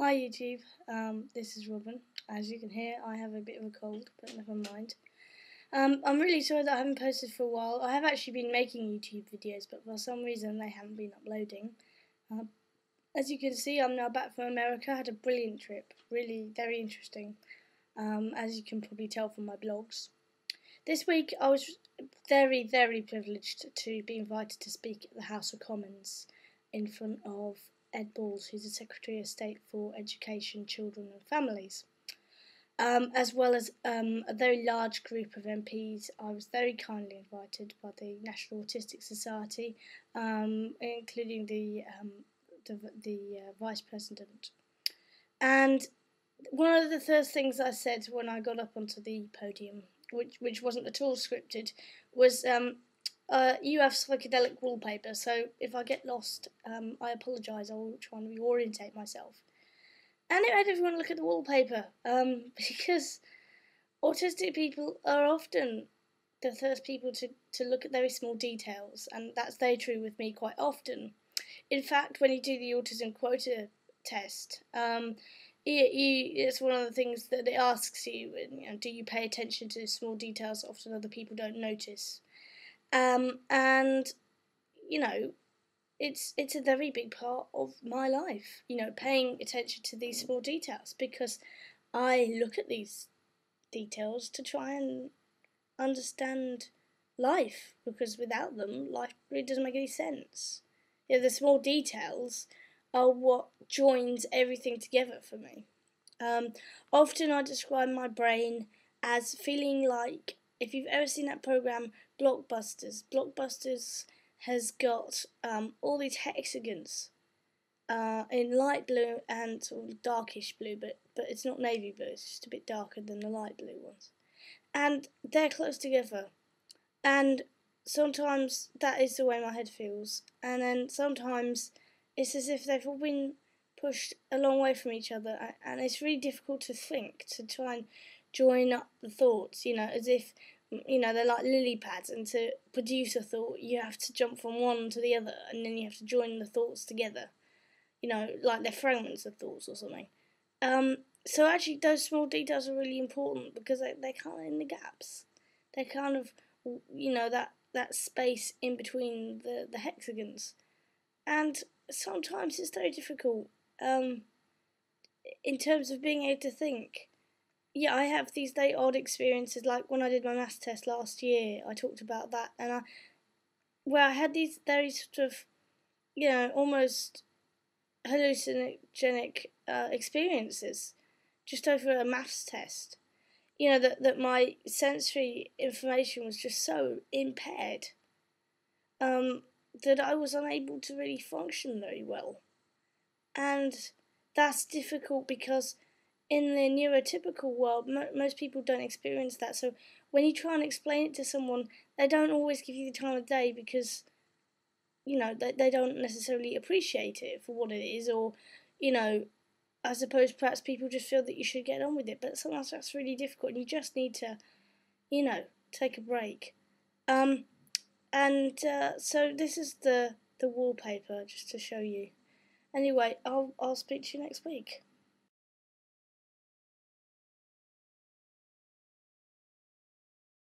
Hi YouTube, this is Robin. As you can hear, I have a bit of a cold, but never mind. I'm really sorry that I haven't posted for a while. I have actually been making YouTube videos, but for some reason they haven't been uploading. As you can see, I'm now back from America. I had a brilliant trip, really very interesting, as you can probably tell from my blogs. This week I was very, very privileged to be invited to speak at the House of Commons in front of Ed Balls, who's the Secretary of State for Education, Children and Families, as well as a very large group of MPs. I was very kindly invited by the National Autistic Society, including the Vice President. And one of the first things I said when I got up onto the podium, which wasn't at all scripted, was you have psychedelic wallpaper, so if I get lost, I apologise. I will try and reorientate myself. And it made everyone look at the wallpaper, because autistic people are often the first people to look at very small details, and that's very true with me quite often. In fact, when you do the autism quota test, it's one of the things that it asks you, do you pay attention to small details that often other people don't notice? And it's a very big part of my life, paying attention to these small details, because I look at these details to try and understand life, because without them, life really doesn't make any sense. The small details are what joins everything together for me. Often I describe my brain as feeling like, if you've ever seen that program Blockbusters has got all these hexagons in light blue and sort of darkish blue, but it's not navy blue, it's just a bit darker than the light blue ones. And they're close together. And sometimes that is the way my head feels. And then sometimes it's as if they've all been pushed a long way from each other, and it's really difficult to think, to try and join up the thoughts, as if, they're like lily pads, and to produce a thought you have to jump from one to the other, and then you have to join the thoughts together, like they're fragments of thoughts or something. So actually those small details are really important, because they're kind of in the gaps. They're kind of, that space in between the hexagons. And sometimes it's very difficult in terms of being able to think. Yeah, I have these very odd experiences, like when I did my maths test last year, I talked about that, and I had these very sort of, almost hallucinogenic experiences just over a maths test. That my sensory information was just so impaired that I was unable to really function very well. And that's difficult because in the neurotypical world, most people don't experience that. So when you try and explain it to someone, they don't always give you the time of day, because, they don't necessarily appreciate it for what it is, or, I suppose perhaps people just feel that you should get on with it. But sometimes that's really difficult, and you just need to, take a break. So this is the wallpaper, just to show you. Anyway, I'll speak to you next week.